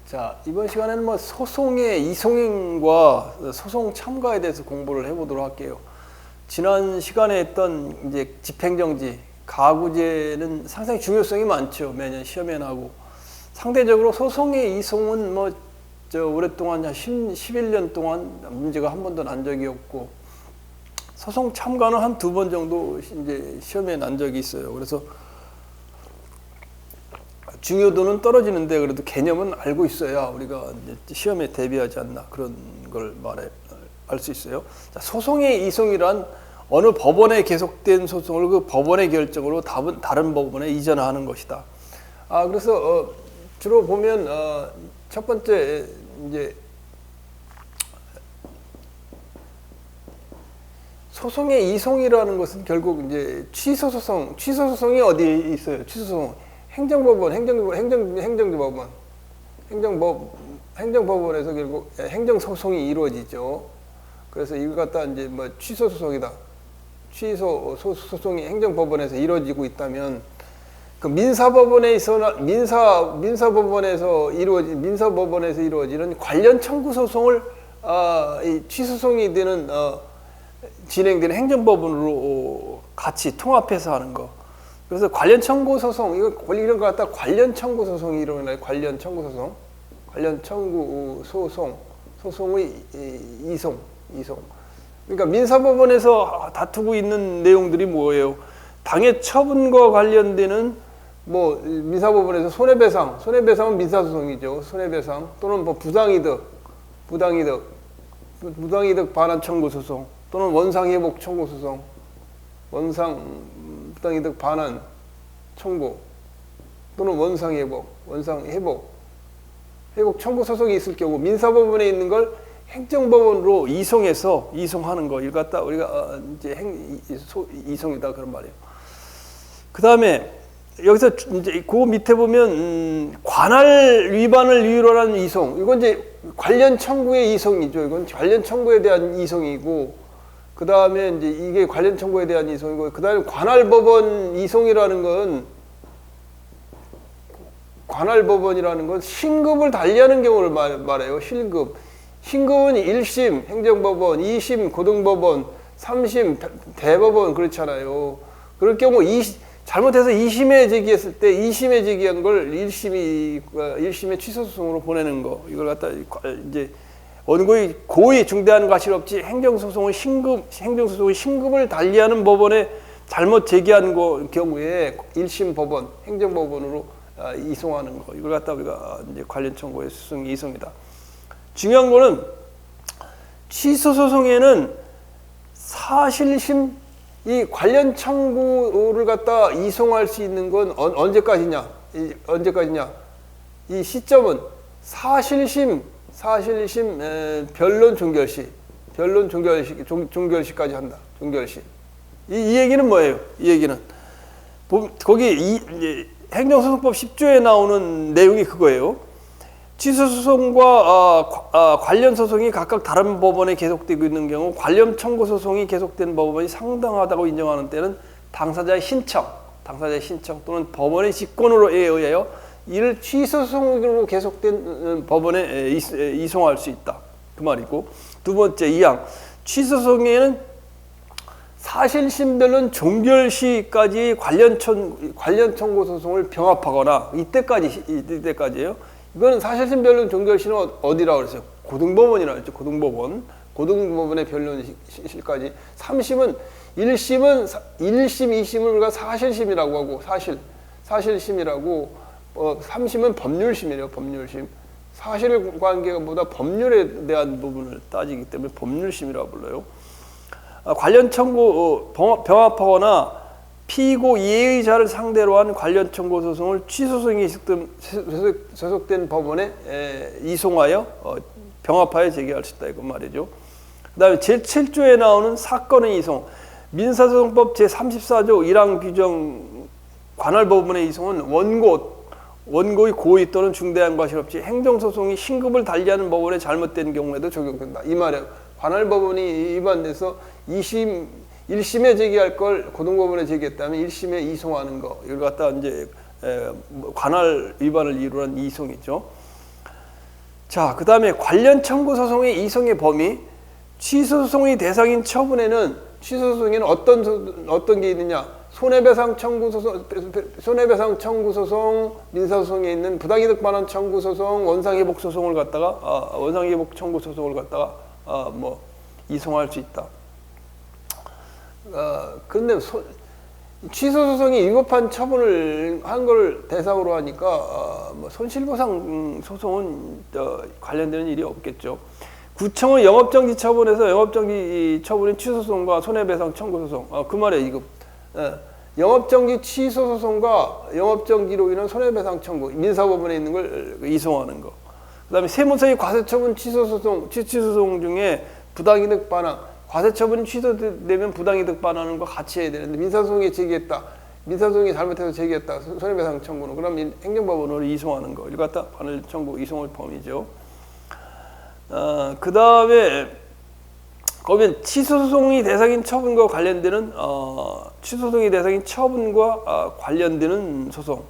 자, 이번 시간에는 뭐 소송의 이송인과 소송 참가에 대해서 공부를 해보도록 할게요. 지난 시간에 했던 이제 집행정지, 가구제는 상당히 중요성이 많죠. 매년 시험에 나오고. 상대적으로 소송의 이송은 뭐 오랫동안 한 11년 동안 문제가 한 번도 난 적이 없고, 소송 참가는 한 2번 정도 이제 시험에 난 적이 있어요. 그래서 중요도는 떨어지는데 그래도 개념은 알고 있어야 우리가 이제 시험에 대비하지 않나, 그런 걸 알 수 있어요. 자, 소송의 이송이란 어느 법원에 계속된 소송을 그 법원의 결정으로 다른 법원에 이전하는 것이다. 그래서 주로 보면 첫 번째 이제 소송의 이송이라는 것은 결국 이제 취소소송이 어디 있어요? 취소소송. 행정법원, 행정법원에서 결국 행정소송이 이루어지죠. 그래서 이걸 갖다 이제 뭐 취소소송이다. 취소소송이 행정법원에서 이루어지고 있다면, 그 민사법원에서 이루어지는 관련 청구 소송을 이 취소소송이 되는 진행되는 행정법원으로 같이 통합해서 하는 거. 그래서 관련 청구 소송, 이런 거 갖다 관련 청구 소송이 일어나요. 관련 청구 소송, 관련 청구 소송의 이송. 그러니까 민사법원에서 다투고 있는 내용들이 뭐예요? 당해 처분과 관련되는 뭐 민사법원에서 손해배상은 민사소송이죠. 손해배상 또는 뭐 부당이득 반환 청구 소송 또는 원상회복 청구 소송, 부당이득 반환 청구 또는 원상회복 청구 소송이 있을 경우 민사법원에 있는 걸 행정법원으로 이송하는 거, 이걸 갖다 우리가 이제 이송이다, 그런 말이에요. 그 다음에 여기서 이제 그 밑에 보면 관할 위반을 이유로 하는 이송, 이건 이제 관련 청구의 이송이죠. 이건 관련 청구에 대한 이송이고, 그 다음에 이제 이게 관련 청구에 대한 이송이고, 그 다음에 관할법원 이송이라는 건, 신급을 달리하는 경우를 말해요. 신급은 1심 행정법원, 2심 고등법원, 3심 대법원, 그렇잖아요. 그럴 경우 잘못해서 2심에 제기했을 때 2심에 제기한 걸 1심의 취소소송으로 보내는 거, 이걸 갖다 이제 원고의 고의 중대한 과실 없이 행정소송의 신급을 달리하는 법원에 잘못 제기한 경우에 1심 법원, 행정법원으로 이송하는 거, 이걸 갖다 우리가 이제 관련 청구의 소송이 이송이다. 중요한 거는 취소소송에는 사실심, 이 관련 청구를 갖다 이송할 수 있는 건 언제까지냐? 이 시점은 사실심 변론 종결시까지 한다. 종결시. 이 얘기는 뭐예요? 이 얘기는 거기 행정소송법 10조에 나오는 내용이 그거예요. 취소소송과 관련 소송이 각각 다른 법원에 계속되고 있는 경우, 관련 청구 소송이 계속된 법원이 상당하다고 인정하는 때는 당사자의 신청 또는 법원의 직권으로 의하여 이를 취소소송으로 계속된 법원에 이송할 수 있다, 그 말이고, 두 번째 2항, 취소소송에는 사실심변론 종결시까지 관련 청구 소송을 병합하거나, 이때까지예요. 이거는 사실심 변론 종결시는 어디라고 그랬어요? 고등법원이라고 했죠. 고등법원의 변론실까지. 3심은 1심, 2심을 우리가 사실심이라고 하고, 사실심이라고, 3심은 법률심이래요. 법률심. 사실관계보다 법률에 대한 부분을 따지기 때문에 법률심이라고 불러요. 관련 청구 병합하거나 피고 예의자를 상대로 한 관련 청구 소송을 취소소송이 소속된 법원에 이송하여 병합하여 제기할 수 있다, 이건 말이죠. 그 다음에 제7조에 나오는 사건의 이송, 민사소송법 제34조 1항 규정 관할법원의 이송은 원고의 고의 또는 중대한 과실 없이 행정소송이 신급을 달리하는 법원에 잘못된 경우에도 적용된다, 이 말이에요. 관할법원이 위반돼서 1심에 제기할 걸 고등법원에 제기했다면 1심에 이송하는 거, 이걸 갖다 이제 관할 위반을 이루는 이송이죠. 자, 그 다음에 관련 청구 소송의 이송의 범위, 취소 소송의 대상인 처분에는 취소 소송에는 어떤 게 있느냐? 손해배상 청구 소송, 민사 소송에 있는 부당이득 반환 청구 소송, 원상회복 소송을 갖다가 원상회복 청구 소송을 갖다가 뭐 이송할 수 있다. 그런데 취소 소송이 위법한 처분을 한 걸 대상으로 하니까 뭐 손실보상 소송은 관련되는 일이 없겠죠. 구청의 영업정지 처분에서 영업정지 처분인 취소 소송과 손해배상 청구 소송, 그 말이에요. 이거 영업정지 취소 소송과 영업정지로 인한 손해배상 청구, 민사법원에 있는 걸 이송하는 거. 그다음에 세무서의 과세처분 취소 소송 중에 부당이득 반환, 과세처분이 취소되면 부당이득 반환과 같이 해야 되는데 민사소송에 제기했다. 민사소송이 잘못해서 제기했다. 손해배상 청구는 그럼 행정법원으로 이송하는 거. 이거 갖다 관할 청구 이송을 범위죠. 그 다음에 거기엔 취소소송이 대상인 처분과 관련되는 취소소송이 대상인 처분과 관련되는 소송,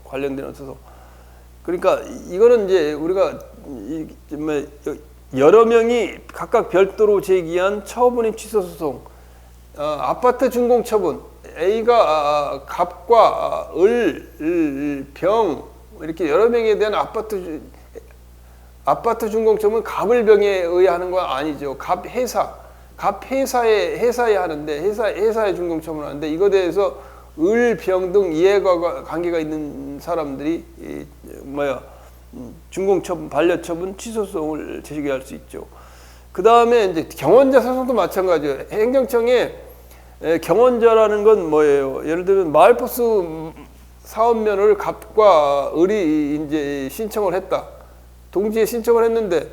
관련되는 소송. 그러니까 이거는 이제 우리가 여러 명이 각각 별도로 제기한 처분인 취소 소송, 아파트 준공 처분, A가 갑과 을, 병 이렇게 여러 명에 대한 아파트 준공 처분 갑을 병에 의해 하는 건 아니죠. 갑 회사에 하는데 회사에 준공 처분하는데 이거에 대해서 을, 병 등 이해가 관계가 있는 사람들이 준공처분, 반려처분, 취소소송을 제기할 수 있죠. 그 다음에 이제 경원자 소송도 마찬가지예요. 행정청에 경원자라는 건 뭐예요? 예를 들면 마을버스 사업면을 갑과 을이 이제 신청을 했다. 동시에 신청을 했는데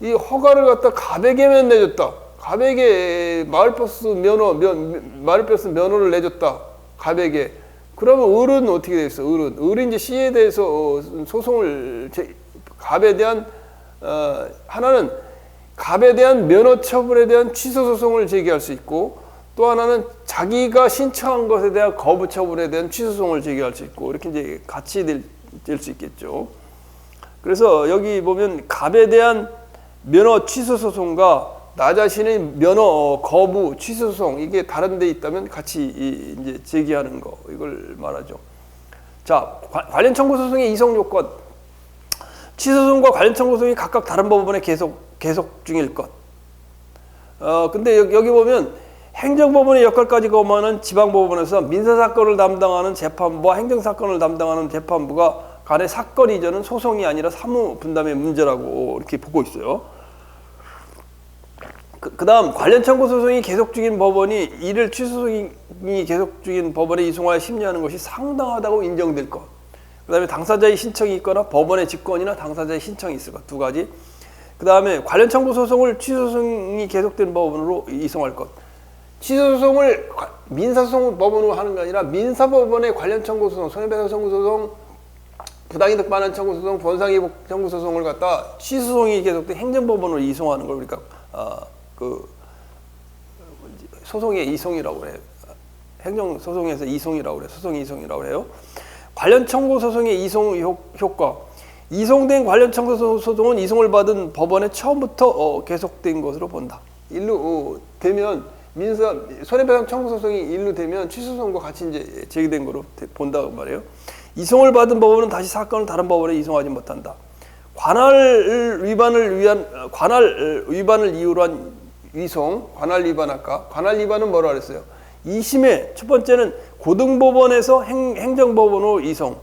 이 허가를 갖다 갑에게만 내줬다. 갑에게 마을버스 면허를 내줬다. 갑에게. 그러면 을은 어떻게 되겠어? 을은 이제 C에 대해서 소송을 갑에 대한 하나는 갑에 대한 면허 처분에 대한 취소 소송을 제기할 수 있고 또 하나는 자기가 신청한 것에 대한 거부 처분에 대한 취소 소송을 제기할 수 있고 이렇게 이제 같이 될 수 있겠죠. 그래서 여기 보면 갑에 대한 면허 취소 소송과 나 자신의 면허 거부 취소 소송 이게 다른 데 있다면 같이 이제 제기하는 거 이걸 말하죠. 자, 관련 청구 소송의 이송 요건. 취소 소송과 관련 청구 소송이 각각 다른 법원에 계속 중일 것. 근데 여기 보면 행정법원의 역할까지 검하는 지방법원에서 민사사건을 담당하는 재판부와 행정사건을 담당하는 재판부가 간의 사건 이전은 소송이 아니라 사무분담의 문제라고 이렇게 보고 있어요. 그 다음 관련 청구 소송이 계속 중인 법원이 이를 취소 소송이 계속 중인 법원에 이송하여 심리하는 것이 상당하다고 인정될 것. 그 다음에 당사자의 신청이 있거나 법원의 직권이나 당사자의 신청이 있을 것. 두 가지. 그 다음에 관련 청구 소송을 취소 소송이 계속된 법원으로 이송할 것. 취소 소송을 민사소송 법원으로 하는 게 아니라 민사법원의 관련 청구 소송, 손해배상 청구 소송, 부당이득 반환 청구 소송, 원상회복 청구 소송을 갖다 취소 소송이 계속된 행정법원으로 이송하는 걸 우리가 소송의 이송이라고 그래요. 행정 소송에서 이송이라고 그래요. 소송 이송이라고 그래요. 관련 청구 소송의 이송 효과. 이송된 관련 청구 소송은 이송을 받은 법원에 처음부터 계속된 것으로 본다. 일로 되면 손해배상 청구 소송이 일로 되면 취소 소송과 같이 이제 제기된 거로 본다고 말이에요. 이송을 받은 법원은 다시 사건을 다른 법원에 이송하지 못한다. 관할 위반을 이유로 한 이송, 관할 위반 아까 관할 위반은 뭐라 그랬어요? 2심에 첫 번째는 고등법원에서 행정법원으로 이송.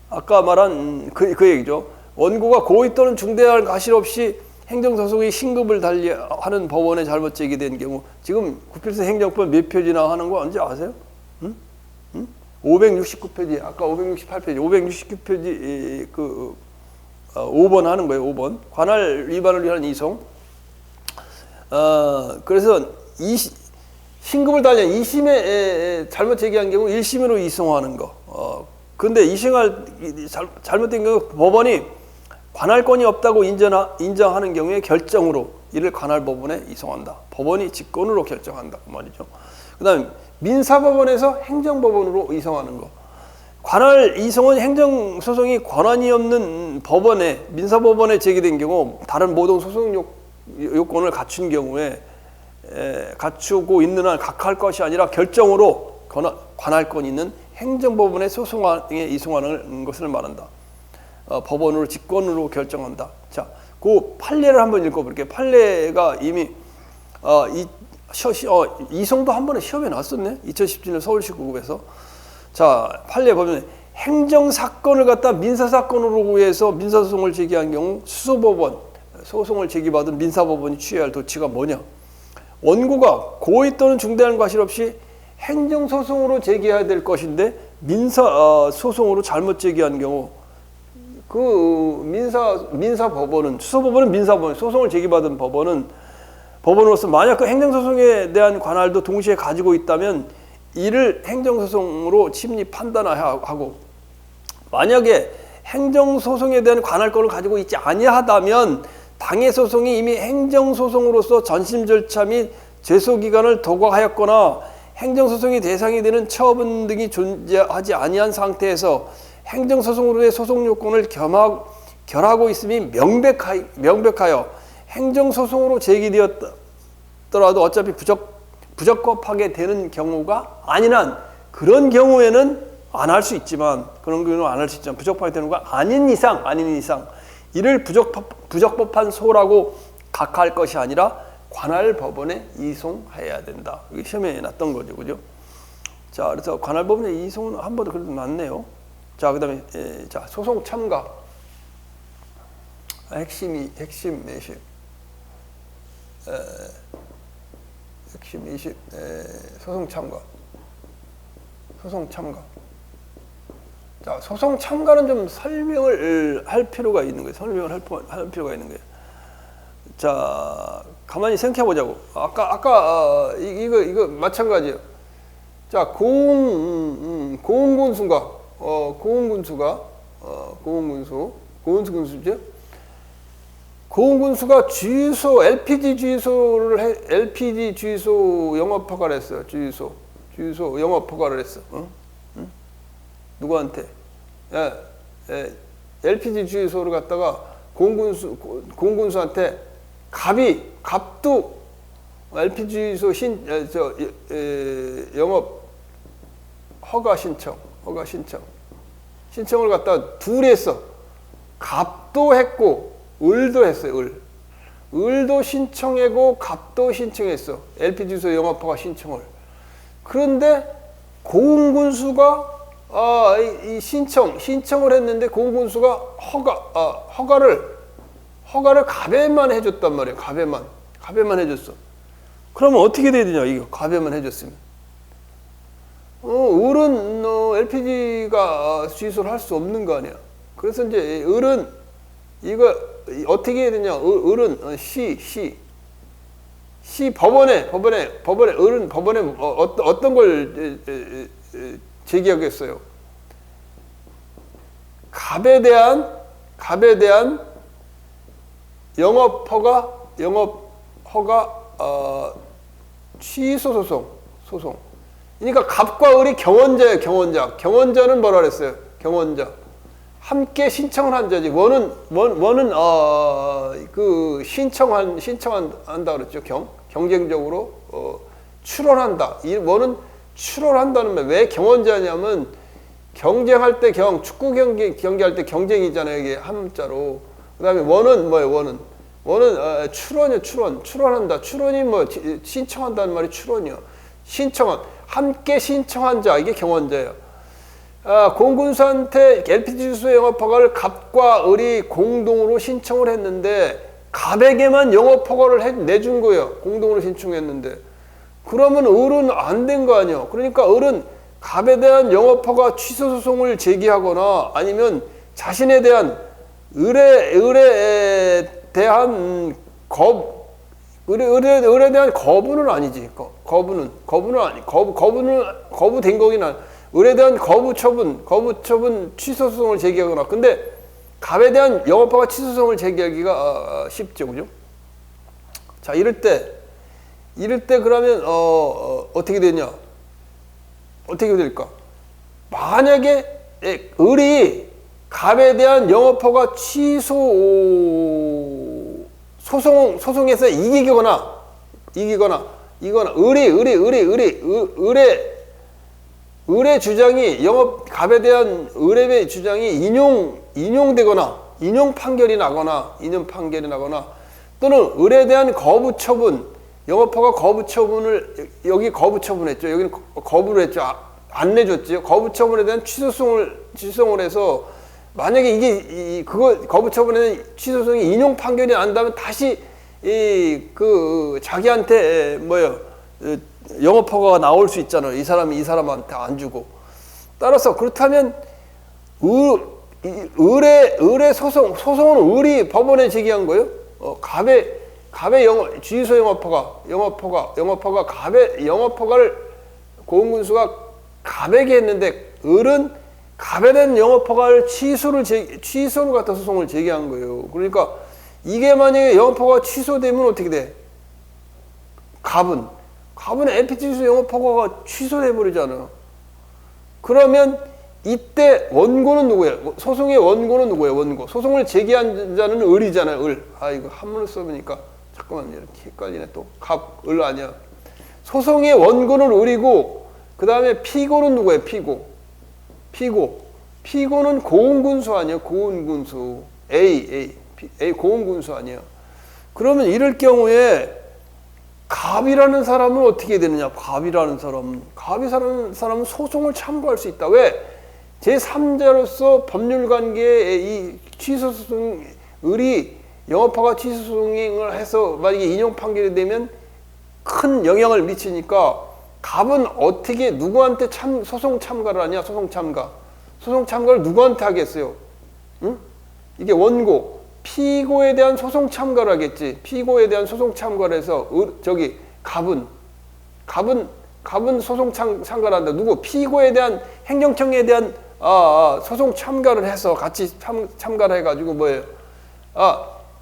아까 말한 그 얘기죠. 원고가 고의 또는 중대한 가실 없이 행정소송의 신급을 달리하는 법원에 잘못 제기된 경우 지금 구필서 행정법 몇 표지나 하는 거 언제 아세요? 569페이지 아까 568페이지 569페이지 5번 하는 거예요. 5번 관할 위반을 위한 이송. 그래서 신급을 달리한 2심에 잘못 제기한 경우 1심으로 이송하는 거. 근데 잘못된 경우 법원이 관할권이 없다고 인정하는 경우에 결정으로 이를 관할법원에 이송한다. 법원이 직권으로 결정한다. 그 말이죠. 그 다음에 민사법원에서 행정법원으로 이송하는 거. 관할 이송은 행정소송이 권한이 없는 법원에, 민사법원에 제기된 경우 다른 모든 소송 요건을 갖춘 경우에 갖추고 있는 한 각할 것이 아니라 결정으로 관할권이 있는 행정법원의 소송에 이송하는 것을 말한다. 법원으로 직권으로 결정한다. 자, 그 판례를 한번 읽어볼게요. 판례가 이미 이송도 한 번에 시험에 나왔었네. 2017년 서울시 구급에서. 자, 판례 보면 행정사건을 갖다 민사사건으로 해서 민사소송을 제기한 경우 수소법원, 소송을 제기받은 민사법원이 취해야 할 조치가 뭐냐? 원고가 고의 또는 중대한 과실 없이 행정소송으로 제기해야 될 것인데 민사소송으로 잘못 제기한 경우 그 민사법원은, 수소법원은 민사법원, 소송을 제기받은 법원으로서 만약 그 행정소송에 대한 관할도 동시에 가지고 있다면 이를 행정소송으로 심리 판단하고, 만약에 행정소송에 대한 관할권을 가지고 있지 아니하다면 당해 소송이 이미 행정소송으로서 전심 절차 및 제소기간을 도과하였거나 행정소송이 대상이 되는 처분 등이 존재하지 아니한 상태에서 행정소송으로의 소송 요건을 결하고 있음이 명백하여 행정소송으로 제기되었더라도 어차피 부적법하게 되는 경우가 아닌 한, 그런 경우에는 안 할 수 있지만, 부적법하게 되는 거 아닌 이상 이를 부적법한 소라고 각할 것이 아니라 관할 법원에 이송해야 된다. 이게 시험에 났던 거죠, 그죠? 자, 그래서 관할 법원에 이송은 한 번도 그래도 났네요. 자, 그다음에 자, 소송 참가. 핵심 내심. 핵심 20, 소송 참가. 자, 소송 참가는 좀 설명을 할 필요가 있는 거예요. 할 필요가 있는 거예요. 자, 가만히 생각해 보자고. 아까 이거 마찬가지예요. 자, 고흥군수가 주유소, LPG 주유소 영업 허가를 했어요. 주유소 영업 허가를 했어. 응? 누구한테? LPG 주유소를 갖다가 공군수한테 갑도 LPG 주유소 영업 허가 신청을 갖다가 둘이 했어. 갑도 했고 을도 했어요. 을도 신청하고 갑도 신청했어. LPG 주유소 영업 허가 신청을. 그런데 고흥군수가 이 신청을 했는데 고흥군수가 허가를 갑에만 해줬단 말이에요. 갑에만 해줬어. 그러면 어떻게 돼야 되냐? 이거 갑에만 해줬으면. 을은 LPG가 주유소를 할 수 없는 거 아니야. 그래서 이제 을은 이거 어떻게 해야 되냐? 을은 법원에 을은 법원에 어떤 걸 제기하겠어요? 갑에 대한 영업 허가 취소 소송. 그러니까 갑과 을이 경원자예요. 경원자는 뭐라 그랬어요? 경원자. 함께 신청을 한 자지. 원은 그 신청한다 그랬죠. 경쟁적으로 출원한다. 이 원은 출원한다는 말. 왜 경원자냐면 경쟁할 때 축구 경기할 때 경쟁이잖아요. 이게 한자로. 그다음에 원은 뭐예요? 원은 출원이요. 출원한다. 출원이 신청한다는 말이 출원이요. 함께 신청한 자, 이게 경원자예요. 공군수한테 LPG 주유소 영업 허가를 갑과 을이 공동으로 신청을 했는데 갑에게만 영업 허가를 내준 거예요. 공동으로 신청했는데. 그러면 을은 안 된 거 아니에요. 그러니까 을은 갑에 대한 영업 허가 취소 소송을 제기하거나 아니면 자신에 대한 을에 대한 을에 대한 거부는 아니지. 거부된 거긴 한. 을에 대한 거부 처분 취소 소송을 제기하거나. 근데 갑에 대한 영업허가 취소 소송을 제기하기가 쉽죠, 그죠? 자, 이럴 때 그러면 어떻게 되냐? 어떻게 될까? 만약에 을이 갑에 대한 영업허가 소송에서 이기거나 을의 주장이 갑에 대한 을의 주장이 인용되거나 인용 판결이 나거나 또는 을에 대한 거부 처분, 영업허가 거부 처분을 여기 거부 처분했죠. 여기는 거부를 했죠. 안 내줬죠. 거부 처분에 대한 취소송을 해서 만약에 이게 그거 거부 처분에 취소송이 인용 판결이 난다면 다시 자기한테 영업허가가 나올 수 있잖아요. 이 사람한테 안 주고. 따라서 그렇다면 을의 소송은 을이 법원에 제기한 거예요. 갑의 주유소 영업허가 갑의 영업허가를 고흥군수가 갑에게 했는데 을은 갑에 대한 영업허가를 취소를 갖다 소송을 제기한 거예요. 그러니까 이게 만약에 영업허가가 취소되면 어떻게 돼? 갑은 LPG 주유소 영업허가가 취소돼 버리잖아요. 그러면 이때 원고는 누구예요? 소송의 원고는 누구예요? 소송을 제기한 자는 을이잖아요. 을. 이거 한문을 써보니까 잠깐만 이렇게 헷갈리네 또. 갑, 을 아니야. 소송의 원고는 을이고 그 다음에 피고는 누구예요? 피고는 고흥군수 아니에요? 고흥군수. A 고흥군수 아니에요? 그러면 이럴 경우에 갑이라는 사람은 어떻게 되느냐? 갑이라는 사람은 소송을 참고할 수 있다. 왜? 제3자로서 법률관계의 이 취소소송, 을이 영업허가 취소소송을 해서 만약에 인용 판결이 되면 큰 영향을 미치니까 갑은 어떻게 누구한테 소송 참가를 하냐? 소송 참가를 누구한테 하겠어요? 응? 이게 원고, 피고에 대한 소송 참가를 하겠지. 피고에 대한 소송 참가를 해서 갑은 소송 참가를 한다. 누구? 피고에 대한 행정청에 대한 소송 참가를 해서 같이 참가를 해가지고 뭐예요?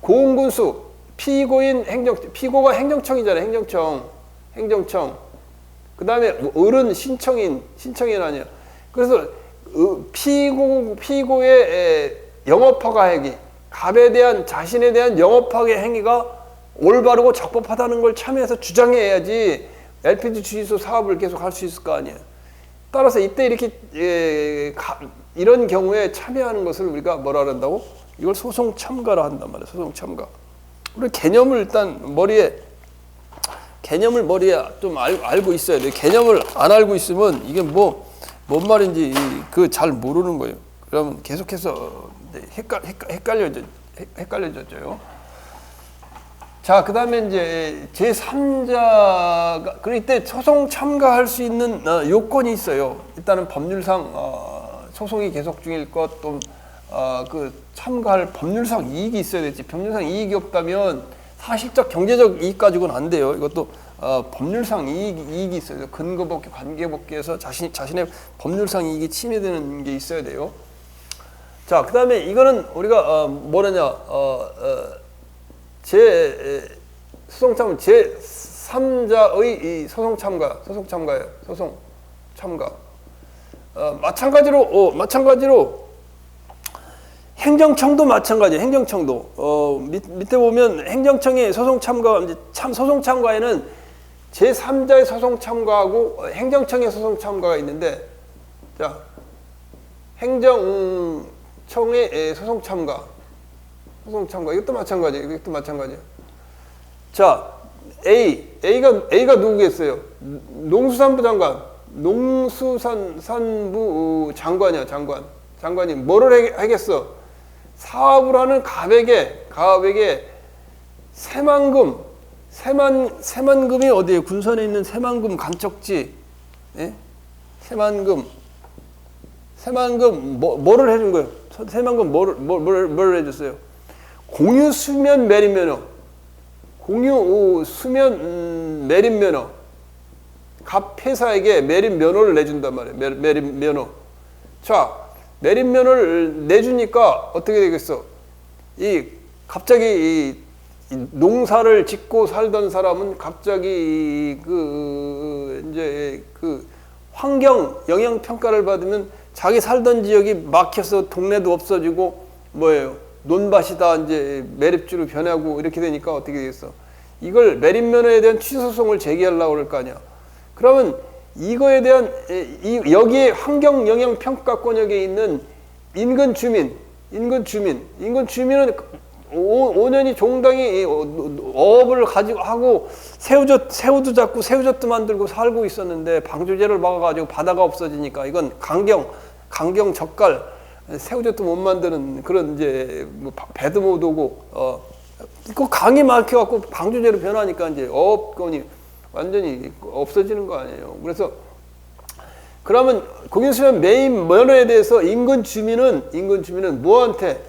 고흥군수 피고가 행정청이잖아요. 행정청. 그 다음에 을은 신청인 아니에요. 그래서 피고의 영업허가 행위, 갑에 대한 자신에 대한 영업허가 행위가 올바르고 적법하다는 걸 참여해서 주장해야지 LPG 주유소 사업을 계속 할 수 있을 거 아니에요. 따라서 이때 이렇게 이런 경우에 참여하는 것을 우리가 뭐라 한다고? 이걸 소송 참가라 한단 말이에요. 소송 참가. 우리 개념을 일단 머리에 좀 알고 있어야 돼요. 개념을 안 알고 있으면 이게 뭔 말인지 잘 모르는 거예요. 그러면 계속해서 헷갈려져요. 자, 그 다음에 이제 제3자가, 이때 소송 참가할 수 있는 요건이 있어요. 일단은 법률상, 소송이 계속 중일 것, 또, 참가할 법률상 이익이 있어야 되지. 법률상 이익이 없다면 사실적 경제적 이익 가지고는 안 돼요. 이것도, 법률상 이익이 있어요. 근거법규, 관계법규에서 자신의 법률상 이익이 침해되는 게 있어야 돼요. 자, 그 다음에 이거는 우리가, 소송 제3자의 소송 참가예요. 소송 참가. 마찬가지로 행정청도 마찬가지예요. 행정청도 밑에 보면 행정청의 소송 참가에는 제3자의 소송 참가하고 행정청의 소송 참가가 있는데, 자, 행정청의 소송 참가 이것도 마찬가지예요. 자, A가 누구겠어요? 농수산부 장관. 장관이 뭐를 하겠어? 사업을 하는 갑에게 새만금이 어디에요? 군선에 있는 새만금 간척지. 예? 새만금 뭐를 해준 거예요? 새만금 뭐를 해줬어요? 공유 수면 매립 면허. 갑 회사에게 매립 면허를 내준단 말이에요. 매립 면허. 자, 매립 면허를 내주니까 어떻게 되겠어? 갑자기 농사를 짓고 살던 사람은 갑자기 환경 영향 평가를 받으면 자기 살던 지역이 막혀서 동네도 없어지고 뭐예요? 논밭이 다 이제 매립지로 변하고 이렇게 되니까 어떻게 되겠어? 이걸 매립면허에 대한 취소송을 제기하려고 그럴 거 아니야. 그러면 이거에 대한 여기에 환경 영향 평가권역에 있는 인근 주민은 5년이 종당이 어업을 가지고 하고 새우도 잡고 새우젓도 만들고 살고 있었는데 방조제를 막아가지고 바다가 없어지니까 이건 강경 젓갈 새우젓도 못 만드는 그런 이제 뭐 배도 못 오고 그 강이 막혀갖고 방조제로 변하니까 이제 어업권이 완전히 없어지는 거 아니에요. 그래서 그러면 공인수면 매입 면허에 대해서 인근 주민은 뭐한테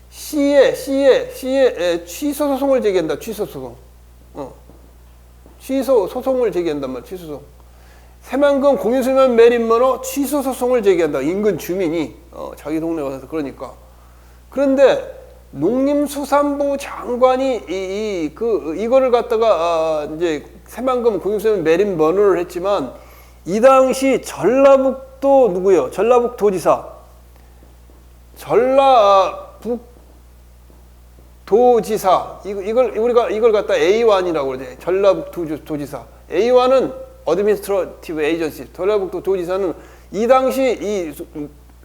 시에 취소 소송을 제기한다. 취소 소송을 제기한단 말이야. 취소 소송. 새만금 공인수면 매립 면허 취소 소송을 제기한다. 인근 주민이 자기 동네 와서 그러니까. 그런데 농림수산부 장관이 이거를 갖다가 이제 새만금 공인수면 매립 면허를 했지만 이 당시 전라북도 누구요? 전라북도지사. 전라북도지사. 이걸 갖다 A1이라고 그러지. 전라북도지사. A1은 어드미니스트레이티브 에이전시. 전라북도 도지사는 이 당시 이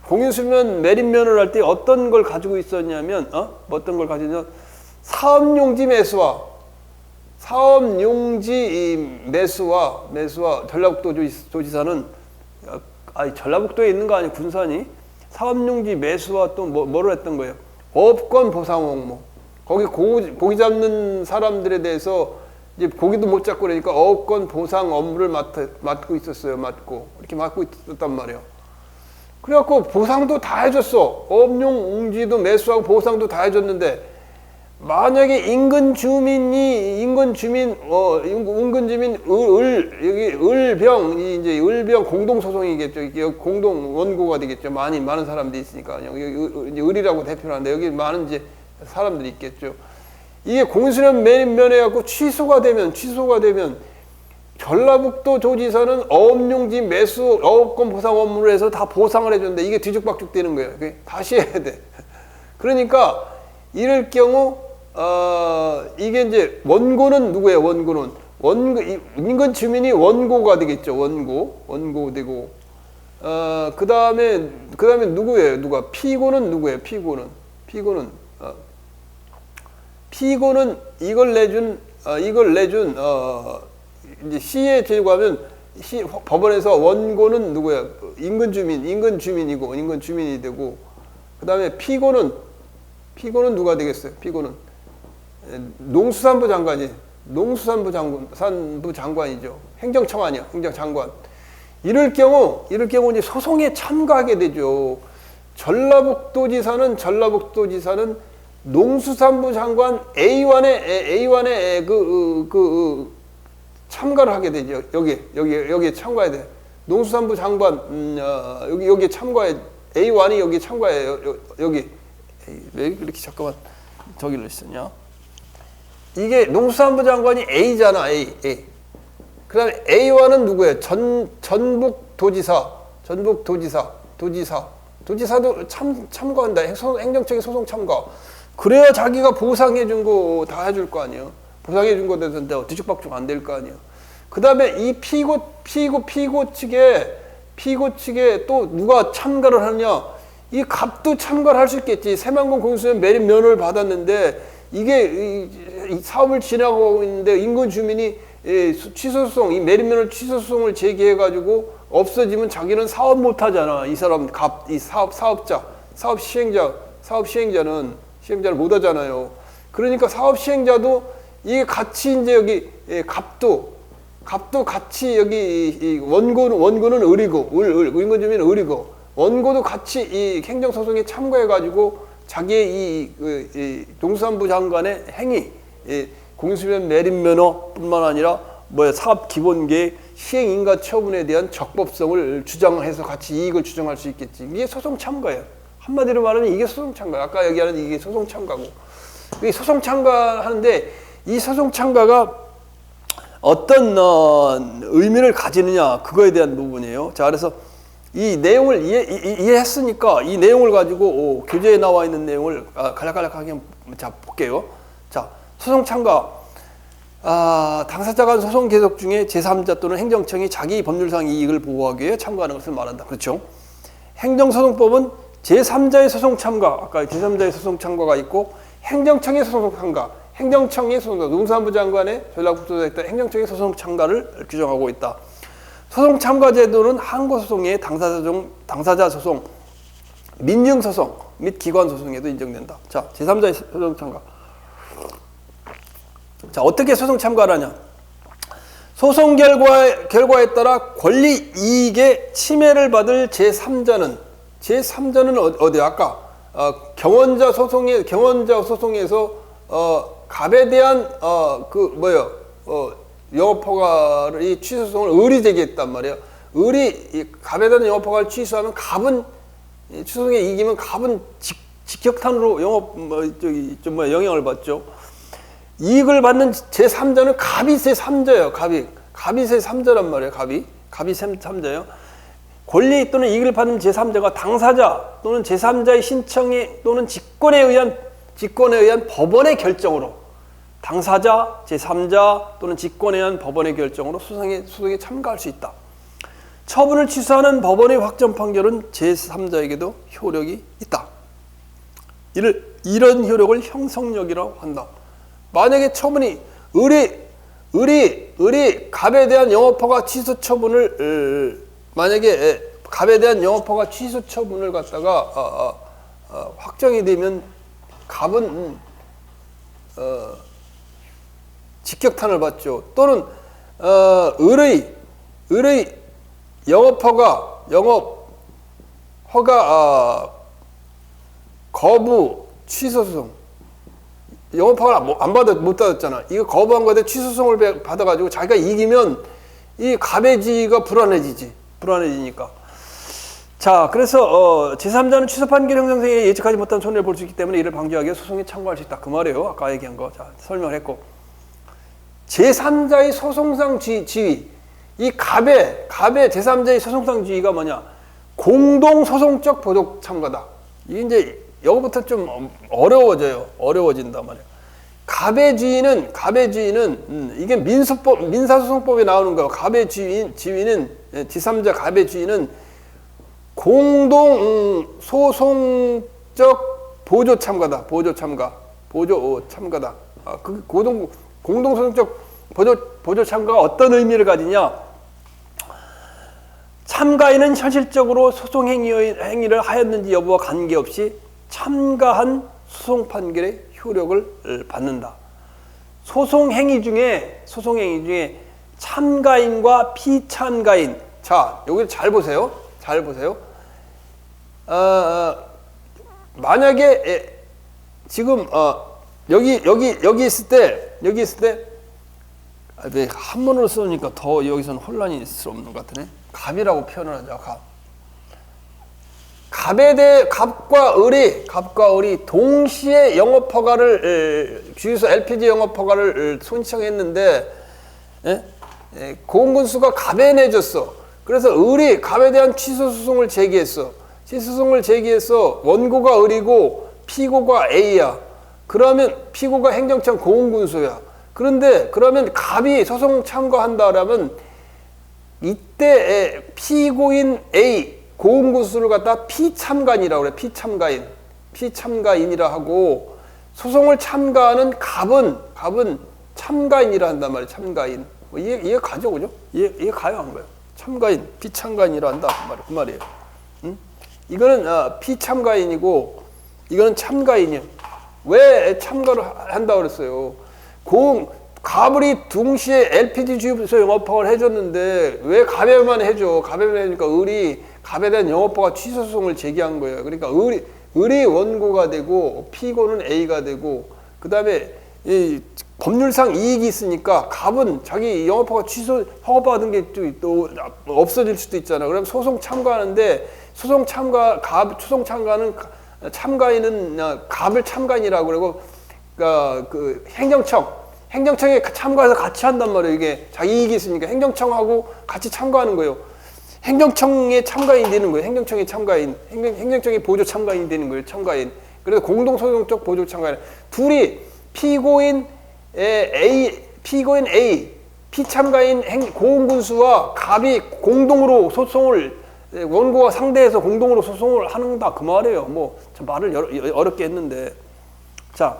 공인수면 매립 면허를 할 때 어떤 걸 가지고 있었냐면 어떤 걸 가지고 있냐면 사업용지 매수와 전라북도 도지사는 전라북도에 있는 거 아니에요? 군산이 사업용지 매수와 또 뭐를 했던 거예요? 어업권 보상 업무. 거기 고기 잡는 사람들에 대해서 이제 고기도 못 잡고 그러니까 어업권 보상 업무를 맡고 있었어요. 이렇게 맡고 있었단 말이에요. 그래갖고 보상도 다 해줬어. 어업용 웅지도 매수하고 보상도 다 해줬는데 만약에 인근 주민 을병 공동 소송이겠죠. 이게 공동 원고가 되겠죠. 많은 사람들이 있으니까 여기 을이라고 대표를 하는데 여기 많은 이제 사람들이 있겠죠. 이게 공인수면 매립 면허 해갖고 취소가 되면 전라북도 도지사는 어업용지 매수 어업권 보상 업무를 해서 다 보상을 해줬는데 이게 뒤죽박죽 되는 거예요. 다시 해야 돼. 그러니까 이럴 경우 이게 이제 원고는 누구예요? 인근 주민이 원고가 되겠죠. 원고 되고 그 다음에 누구예요? 피고는 누구예요? 피고는 이걸 내준 이제 시에 제고하면 법원에서 원고는 누구야? 인근 주민이 되고 그 다음에 피고는 누가 되겠어요? 피고는 농수산부 장관이죠. 행정장관. 이럴 경우 이제 소송에 참가하게 되죠. 전라북도지사는 농수산부 장관 A1에 참가를 하게 되죠. 여기에 참가해야 돼. 농수산부 장관 여기에 참가해. A1이 여기에 참가해요. 여기 왜 이렇게 잠깐만 저기를 쓰냐? 이게 농수산부 장관이 A잖아. A. 그다음에 A1은 누구예요? 도지사도 참가한다. 행정적인 소송 참가. 그래야 자기가 보상해준 거 다 해줄 거 아니에요. 보상해준 거 대해서 뒤죽박죽 안 될 거 아니에요. 그 다음에 이 피고 측에 또 누가 참가를 하느냐? 이 갑도 참가를 할 수 있겠지. 새만금 공인수면 매립 면허를 받았는데 이게 이 사업을 진행하고 있는데 인근 주민이 취소소송, 이 매립 면허 취소소송을 제기해가지고 없어지면 자기는 사업 못 하잖아. 이 사람 이 사업자, 사업 시행자는 못 하잖아요. 그러니까 사업 시행자도 이게 같이 이제 여기 갑도 같이 여기 원고는 을이고 인근 주민은 을이고 원고도 같이 이 행정소송에 참가해가지고 자기의 이 농수산부 장관의 행위, 공인수면 매립 면허뿐만 아니라 사업 기본계획 시행 인가 처분에 대한 적법성을 주장해서 같이 이익을 주장할 수 있겠지. 이게 소송 참가예요. 한마디로 말하면 이게 소송 참가예요. 아까 얘기하는 이게 소송 참가고. 이 소송 참가하는데 이 소송 참가가 어떤 의미를 가지느냐 그거에 대한 부분이에요. 자, 그래서 이 내용을 이해했으니까 이 내용을 가지고 교재에 나와 있는 내용을 간략하게 자 볼게요. 자, 소송 참가. 당사자가 소송 계속 중에 제3자 또는 행정청이 자기 법률상 이익을 보호하기 위해 참가하는 것을 말한다. 그렇죠? 행정소송법은 제3자의 소송 참가, 아까 제3자의 소송 참가가 있고 행정청의 소송 참가, 행정청의 소송, 농수산부 장관의 전략국토에 있다 행정청의 소송 참가를 규정하고 있다. 소송 참가 제도는 항고소송의 당사자 소송, 민증소송 및 기관소송에도 인정된다. 자, 제3자의 소송 참가. 자, 어떻게 소송 참가를 하냐? 소송 결과에 따라 권리 이익의 침해를 받을 제3자는 어디야? 아까 경원자 소송에서 갑에 대한 영업허가의 취소소송을 을이 제기했단 말이에요. 갑에 대한 영업허가를 취소하면 갑은 취소송에 이기면 갑은 직격탄으로 영향을 받죠. 이익을 받는 제3자는 갑이 제3자예요. 갑이 제3자란 말이에요. 갑이 제3자예요. 권리 또는 이익을 받는 제3자가 당사자 또는 제3자의 신청에 또는 직권에 의한 법원의 결정으로 당사자, 제3자 또는 직권에 의한 법원의 결정으로 소송에 참가할 수 있다. 처분을 취소하는 법원의 확정 판결은 제3자에게도 효력이 있다. 이런 효력을 형성력이라고 한다. 만약에 처분이 을이 갑에 대한 영업허가 취소 처분을 만약에 갑에 대한 영업허가 취소 처분을 갖다가 확정이 되면 갑은 직격탄을 받죠. 또는 을의 영업허가 거부 취소소송, 영업허가를 못 받았잖아. 이거 거부한 거에 취소소송을 받아가지고 자기가 이기면 이 갑의 지위가 불안해지니까. 자, 그래서 제3자는 취소 판결 형성성에 예측하지 못한 손해를 볼 수 있기 때문에 이를 방지하기 위해 소송에 참가할 수 있다. 그 말이에요. 아까 얘기한 거. 자, 설명을 했고. 제3자의 소송상 지위. 이 갑의 제3자의 소송상 지위가 뭐냐? 공동소송적 보조 참가다. 이게 이제 여기부터 좀 어려워진단 말이에요. 갑의 지위는 이게 민사소송법에 나오는 거예요. 갑의 지위는 제3자 갑의 지위는 공동 소송적 보조 참가다. 그 공동 소송적 보조 참가가 어떤 의미를 가지냐? 참가인은 현실적으로 소송 행위를 하였는지 여부와 관계없이 참가한 소송 판결의 효력을 받는다. 소송 행위 중에 참가인과 피참가인. 자, 여기 잘 보세요. 만약에 지금 여기 있을 때 왜 한문으로 쓰니까 더 여기서는 혼란이 스럽는 것 같으네. 갑이라고 표현을 하자. 갑과 을이 동시에 주유소 LPG 영업허가를 신청했는데 고공군수가 갑에 내줬어. 그래서 을이 갑에 대한 취소소송을 제기했어. 원고가 을이고 피고가 A야. 그러면 피고가 행정청 고공군수야. 그러면 갑이 소송 참가한다라면 이때 피고인 A 고공군수를 갖다 피참가인이라고 그래. 피참가인이라 하고 소송을 참가하는 갑은 참가인이라 한단 말이야. 참가인. 이해 가죠, 그죠? 이해 가요, 안 가요? 참가인, 피참가인이라 한다. 그 말이에요. 응? 이거는 피참가인이고 이거는 참가인이야. 왜 참가를 한다고 그랬어요? 갑을이 동시에 LPG 주유소 영업허가를 해줬는데 왜 갑에만 해줘? 갑에만 해주니까 을이 갑에 대한 영업허가 취소소송을 제기한 거예요. 그러니까 을이 원고가 되고 피고는 A가 되고 그 다음에 이 법률상 이익이 있으니까 갑은 자기 영업허가 취소 허가받은 게 또 없어질 수도 있잖아. 그럼 소송 참가하는데 소송 참가는 참가인은 갑을 참가인이라고 그러고 그 행정청에 참가해서 같이 한단 말이에요. 이게 자기 이익이 있으니까 행정청하고 같이 참가하는 거예요. 행정청의 참가인이 되는 거예요. 행정청의 참가인, 행정청의 보조 참가인이 되는 거예요. 참가인. 그래서 공동소송적 보조 참가인. 둘이 피고인 피참가인 고흥군수와 갑이 공동으로 소송을 원고와 상대해서 공동으로 소송을 하는 다 그 말이에요. 뭐 말을 어렵게 했는데. 자,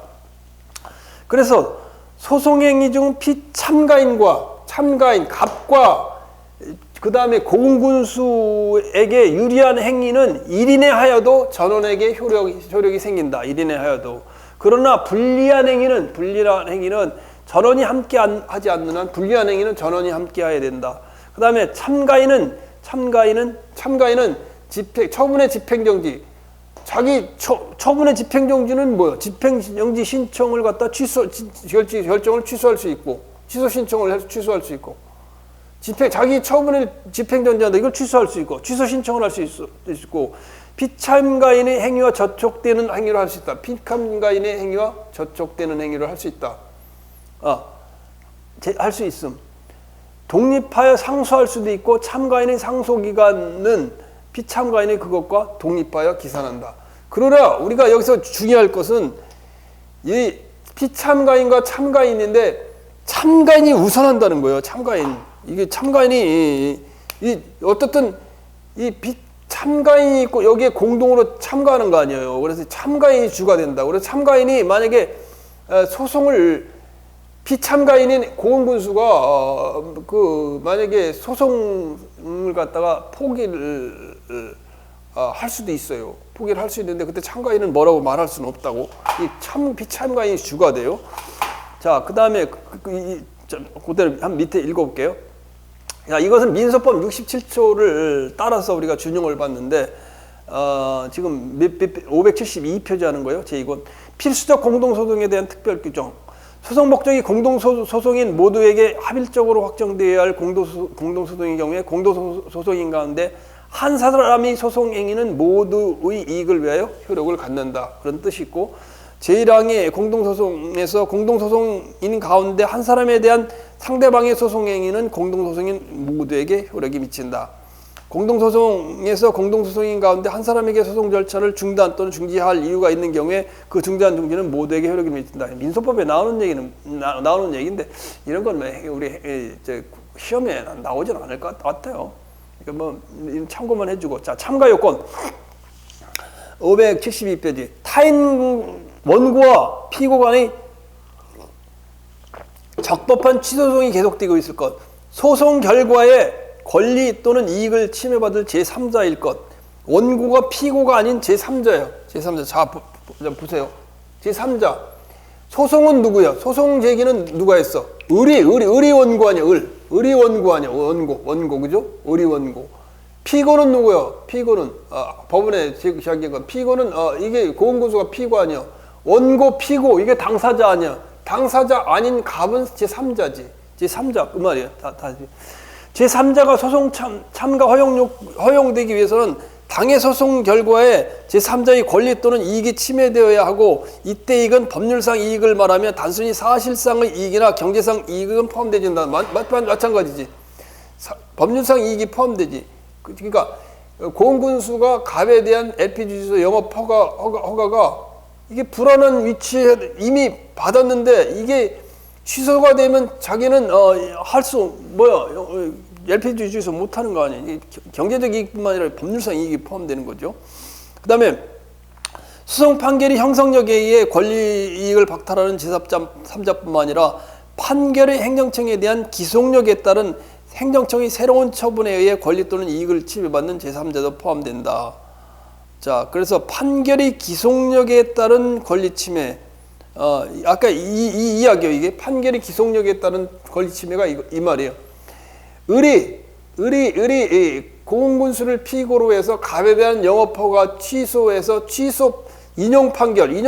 그래서 소송행위 중 피참가인과 참가인 갑과 그 다음에 고흥군수에게 유리한 행위는 1인에 하여도 전원에게 효력이 생긴다. 1인에 하여도. 그러나 불리한 행위는 전원이 함께 하지 않는 한 불리한 행위는 전원이 함께 해야 된다. 그 다음에 참가인은 처분의 집행정지. 자기 처분의 집행정지는 뭐예요? 집행정지 신청을 갖다 결정을 취소할 수 있고, 취소 신청을 해서 취소할 수 있고, 자기 처분의 집행정지한다. 이걸 취소할 수 있고, 취소 신청을 할 수 있고, 피참가인의 행위와 저촉되는 행위를 할 수 있다. 피참가인의 행위와 저촉되는 행위를 할 수 있다. 할 수 있음. 독립하여 상소할 수도 있고, 참가인의 상소기관은 피참가인의 그것과 독립하여 기산한다. 그러나 우리가 여기서 중요할 것은 이 피참가인과 참가인인데 참가인이 우선한다는 거예요. 참가인. 이게 참가인이 어떻든 이 참가인이 있고 여기에 공동으로 참가하는 거 아니에요. 그래서 참가인이 주가 된다. 그래서 참가인이 만약에 소송을 피참가인인 고흥군수가 만약에 소송을 갖다가 포기를 할 수도 있어요. 포기를 할 수 있는데 그때 참가인은 뭐라고 말할 수는 없다고. 피참가인이 주가 돼요. 자, 그 다음에 그대로 한 밑에 읽어볼게요. 야, 이것은 민소법 67조를 따라서 우리가 준용을 받는데 지금 572페이지 하는 거예요. 제2권. 필수적 공동소송에 대한 특별규정. 소송 목적이 공동소송인 모두에게 합일적으로 확정되어야 할 공동소송의 경우에 공동소송인 가운데 한 사람이 소송행위는 모두의 이익을 위하여 효력을 갖는다. 그런 뜻이 있고, 제1항의 공동소송에서 공동소송인 가운데 한 사람에 대한 상대방의 소송행위는 공동소송인 모두에게 효력이 미친다. 공동소송에서 공동소송인 가운데 한 사람에게 소송 절차를 중단 또는 중지할 이유가 있는 경우에 그 중단 중지는 모두에게 효력이 미친다. 민소법에 나오는 얘기인데 이런 건 우리 시험에 나오진 않을 것 같아요. 그러니까 참고만 해주고. 자, 참가 요건 572페이지. 타인 원고와 피고 간의 적법한 취소소송이 계속되고 있을 것. 소송 결과에 권리 또는 이익을 침해받을 제3자일 것. 원고가 피고가 아닌 제3자예요. 제3자. 자, 보세요. 제3자. 소송은 누구야? 소송 제기는 누가 했어? 의리 원고 아니야? 의리 원고 아니야? 원고, 그죠? 의리 원고. 피고는 누구야? 피고는 법원에 제기한 건 피고는 이게 고흥군수가 피고 아니야? 원고 피고 이게 당사자 아니야? 당사자 아닌 갑은 제3자지. 제3자 그 말이야. 다시. 제3자가 소송 참가 허용되기 위해서는 당해 소송 결과에 제3자의 권리 또는 이익이 침해되어야 하고, 이때 이익은 법률상 이익을 말하면 단순히 사실상의 이익이나 경제상 이익은 포함되지 않는다. 마찬가지지. 법률상 이익이 포함되지. 그러니까 고흥군수가 갑에 대한 LPG 주소 영업 허가가 이게 불안한 위치에 이미 받았는데 이게 취소가 되면 자기는 LPG 주소 못하는 거 아니에요. 경제적 이익뿐만 아니라 법률상 이익이 포함되는 거죠. 그 다음에 소송 판결이 형성력에 의해 권리 이익을 박탈하는 제3자뿐만 아니라 판결의 행정청에 대한 기속력에 따른 행정청이 새로운 처분에 의해 권리 또는 이익을 침해받는 제3자도 포함된다. 자, 그래서 판결이 기속력에 따른 권리 침해. 아까 이 이야기요. 이게 판결이 기속력에 따른 권리 침해가 이 말이에요. 고흥군수를 피고로 해서 갑에 대한 영업허가 취소해서 인용 판결이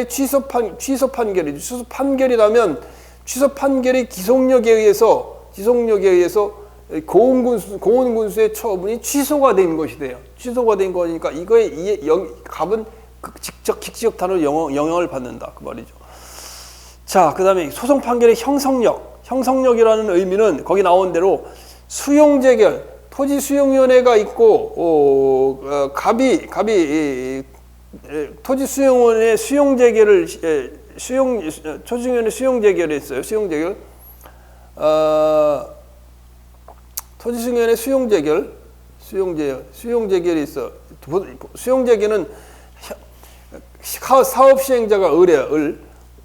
취소 판결이죠. 취소 판결이라면 취소 판결이 기속력에 의해서 고흥군수의 처분이 취소가 된 것이 돼요. 취소가 된 거니까 이거에 갑은 직접 단어로 영향을 받는다. 그 말이죠. 자, 그 다음에 소송 판결의 형성력이라는 의미는 거기 나온 대로 수용재결, 토지수용위원회가 있고 토지수용위원회 수용재개를 토지수용위원회 수용재개를 했어요. 수용재결. 토지수용위원회 수용재결이 있어. 수용재개는 사업시행자가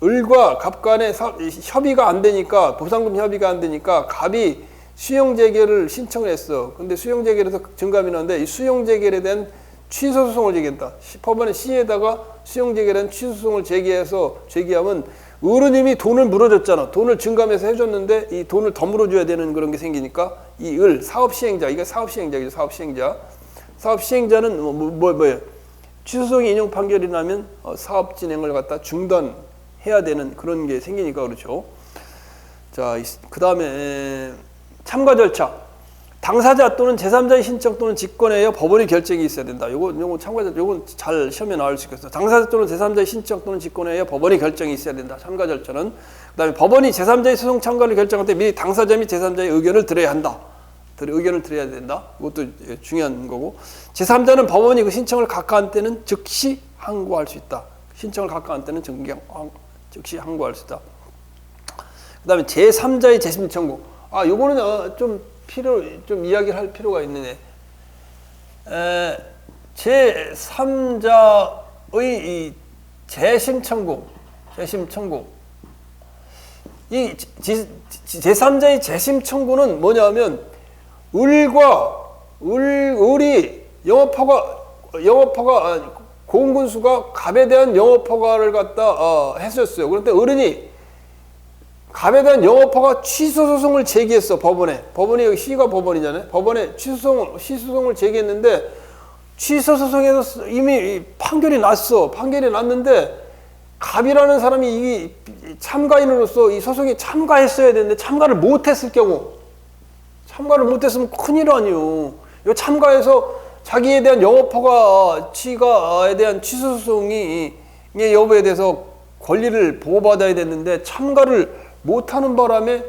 을과 갑 간에 협의가 안 되니까, 보상금 협의가 안 되니까 갑이 수용재개를 신청을 했어. 근데 수용재개에서 증감이 나는데 이 수용재개에 대한 취소소송을 제기한다. 법원에 C에다가 수용재개에 대한 취소소송을 제기하면 을은 돈을 물어줬잖아. 돈을 증감해서 해줬는데 이 돈을 더 물어줘야 되는 그런 게 생기니까 이 사업시행자, 이게 사업시행자이죠. 사업시행자는 뭐예요? 취소소송이 인용 판결이 나면 사업 진행을 갖다 중단해야 되는 그런 게 생기니까 그렇죠. 자, 그 다음에 참가 절차. 당사자 또는 제3자의 신청 또는 직권에 의해 법원의 결정이 있어야 된다. 요건 잘 시험에 나올 수 있겠어. 당사자 또는 제3자의 신청 또는 직권에 의해 법원의 결정이 있어야 된다. 참가 절차는. 그다음에 법원이 제3자의 소송 참가를 결정할 때 미리 당사자 및 제3자의 의견을 들어야 한다. 의견을 들어야 된다. 이것도 중요한 거고. 제3자는 법원이 그 신청을 각하한 때는 즉시 항고할 수 있다. 신청을 각하한 때는 즉시 항고할 수 있다. 그다음에 제3자의 재심 청구. 요거는 좀 이야기를 할 필요가 있네. 제3자의 이 재심 청구. 이 제3자의 재심 청구는 뭐냐면 을이 영업허가 고은군수가 갑에 대한 영업허가를 갖다 했었어요. 그런데 을은이 갑에 대한 영업허가 취소소송을 제기했어. 법원이 여기 C가 법원이잖아요. 법원에 취소소송을 제기했는데 취소소송에서 이미 판결이 났는데 갑이라는 사람이 이 참가인으로서 이 소송에 참가했어야 되는데 참가를 못했으면 큰일 아니요. 이 참가해서 자기에 대한 영업허가 취가에 대한 취소소송이 여부에 대해서 권리를 보호받아야 됐는데 참가를 못하는 바람에